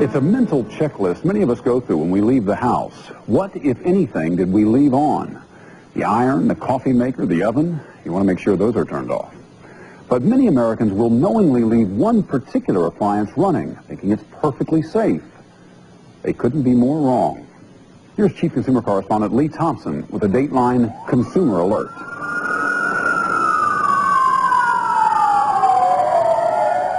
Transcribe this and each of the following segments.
It's a mental checklist many of us go through when we leave the house. What, if anything, did we leave on? The iron, the coffee maker, the oven? You want to make sure those are turned off. But many Americans will knowingly leave one particular appliance running, thinking it's perfectly safe. They couldn't be more wrong. Here's Chief Consumer Correspondent Lee Thompson with a Dateline Consumer Alert.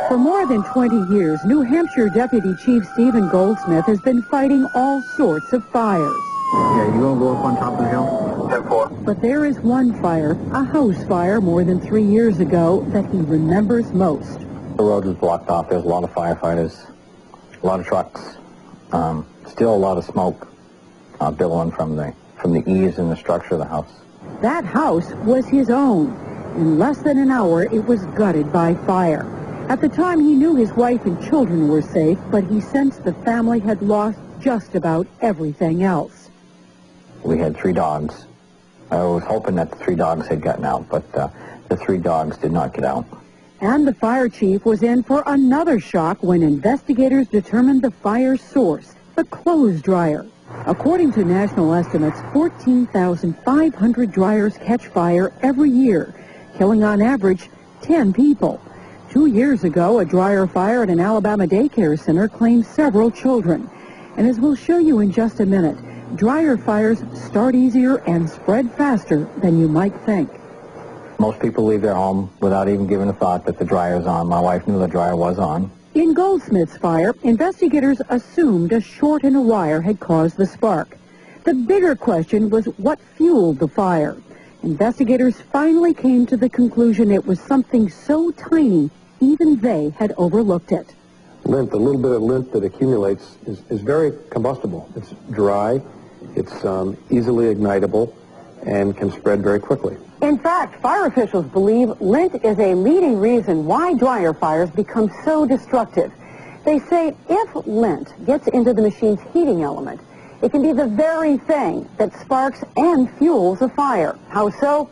For more than 20 years, New Hampshire Deputy Chief Stephen Goldsmith has been fighting all sorts of fires. Yeah, you gonna go up on top of the hill? 10-4. But there is one fire, a house fire more than 3 years ago, that he remembers most. The road was blocked off. There's a lot of firefighters, a lot of trucks, still a lot of smoke billowing from the eaves and the structure of the house. That house was his own. In less than an hour, it was gutted by fire. At the time, he knew his wife and children were safe, but he sensed the family had lost just about everything else. We had 3 dogs. I was hoping that the 3 dogs had gotten out, but the 3 dogs did not get out. And the fire chief was in for another shock when investigators determined the fire's source, the clothes dryer. According to national estimates, 14,500 dryers catch fire every year, killing on average 10 people. 2 years ago, a dryer fire at an Alabama daycare center claimed several children. And as we'll show you in just a minute, dryer fires start easier and spread faster than you might think. Most people leave their home without even giving a thought that the dryer's on. My wife knew the dryer was on. In Goldsmith's fire, investigators assumed a short in a wire had caused the spark. The bigger question was what fueled the fire. Investigators finally came to the conclusion it was something so tiny, even they had overlooked it. Lint, a little bit of lint that accumulates is very combustible. It's dry, it's easily ignitable, and can spread very quickly. In fact, fire officials believe lint is a leading reason why dryer fires become so destructive. They say if lint gets into the machine's heating element, it can be the very thing that sparks and fuels a fire. How so?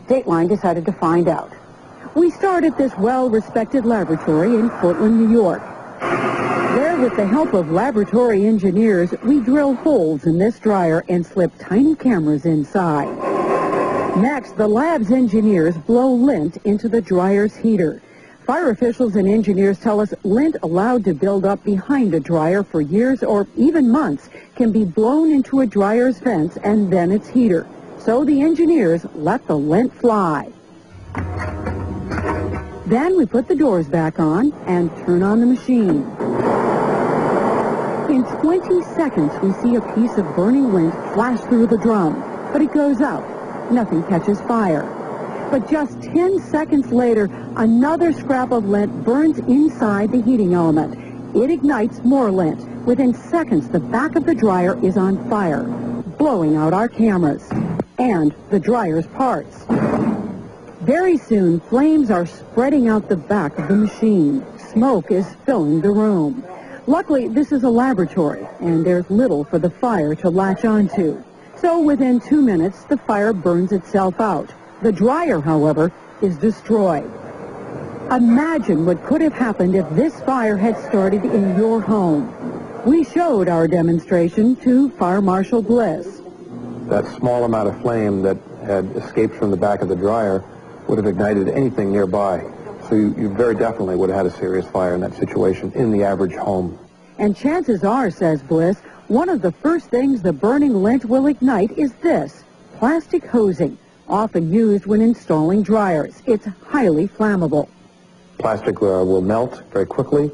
Dateline decided to find out. We start at this well-respected laboratory in Portland, New York. There, with the help of laboratory engineers, we drill holes in this dryer and slip tiny cameras inside. Next, the lab's engineers blow lint into the dryer's heater. Fire officials and engineers tell us lint allowed to build up behind a dryer for years or even months can be blown into a dryer's vents and then its heater. So the engineers let the lint fly. Then we put the doors back on and turn on the machine. In 20 seconds, we see a piece of burning lint flash through the drum, but it goes out. Nothing catches fire. But just 10 seconds later, another scrap of lint burns inside the heating element. It ignites more lint. Within seconds, the back of the dryer is on fire, blowing out our cameras and the dryer's parts. Very soon, flames are spreading out the back of the machine. Smoke is filling the room. Luckily, this is a laboratory, and there's little for the fire to latch onto. So within 2 minutes, the fire burns itself out. The dryer, however, is destroyed. Imagine what could have happened if this fire had started in your home. We showed our demonstration to Fire Marshal Bliss. That small amount of flame that had escaped from the back of the dryer would have ignited anything nearby. So you very definitely would have had a serious fire in that situation in the average home. And chances are, says Bliss, one of the first things the burning lint will ignite is this, plastic hosing, often used when installing dryers. It's highly flammable. Plastic will melt very quickly.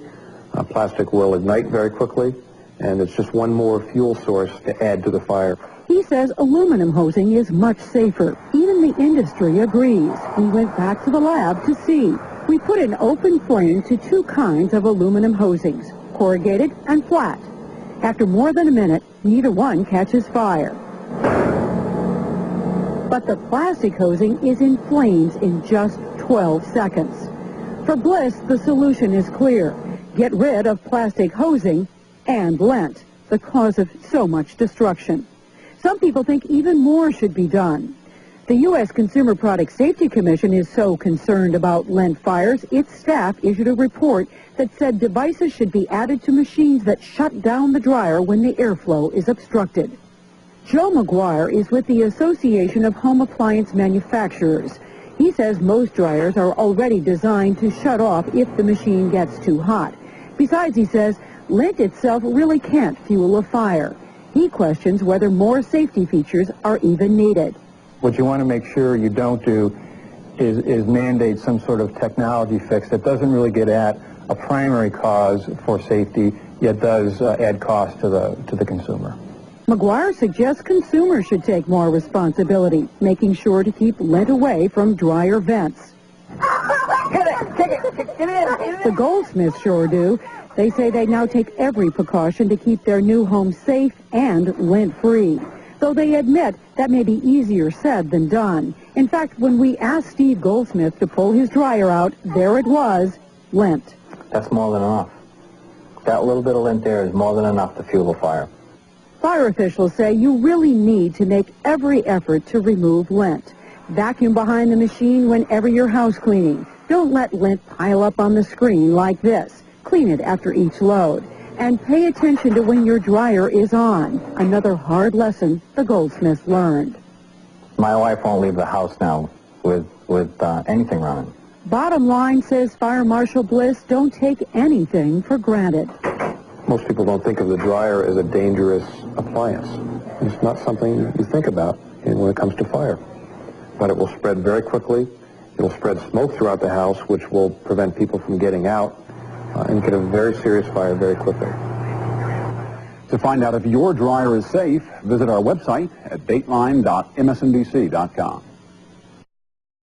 Plastic will ignite very quickly. And it's just one more fuel source to add to the fire. He says aluminum hosing is much safer. Even the industry agrees. We went back to the lab to see. We put an open flame to 2 kinds of aluminum hosings, corrugated and flat. After more than a minute, neither one catches fire. But the plastic hosing is in flames in just 12 seconds. For Bliss, the solution is clear. Get rid of plastic hosing and lint, the cause of so much destruction. Some people think even more should be done. The U.S. Consumer Product Safety Commission is so concerned about Lent fires, its staff issued a report that said devices should be added to machines that shut down the dryer when the airflow is obstructed. Joe McGuire is with the Association of Home Appliance Manufacturers. He says most dryers are already designed to shut off if the machine gets too hot. Besides, he says, lint itself really can't fuel a fire. He questions whether more safety features are even needed. What you want to make sure you don't do is mandate some sort of technology fix that doesn't really get at a primary cause for safety, yet does add cost to the consumer. McGuire suggests consumers should take more responsibility, making sure to keep lint away from dryer vents. The Goldsmiths sure do. They say they now take every precaution to keep their new home safe and lint-free. Though they admit that may be easier said than done. In fact, when we asked Steve Goldsmith to pull his dryer out, there it was, lint. That's more than enough. That little bit of lint there is more than enough to fuel a fire. Fire officials say you really need to make every effort to remove lint. Vacuum behind the machine whenever you're house cleaning. Don't let lint pile up on the screen like this. Clean it after each load. And pay attention to when your dryer is on. Another hard lesson the Goldsmiths learned. My wife won't leave the house now with anything running. Bottom line, says Fire Marshal Bliss, don't take anything for granted. Most people don't think of the dryer as a dangerous appliance. It's not something you think about when it comes to fire. But it will spread very quickly. It will spread smoke throughout the house, which will prevent people from getting out, and get a very serious fire very quickly. To find out if your dryer is safe, visit our website at dateline.msnbc.com.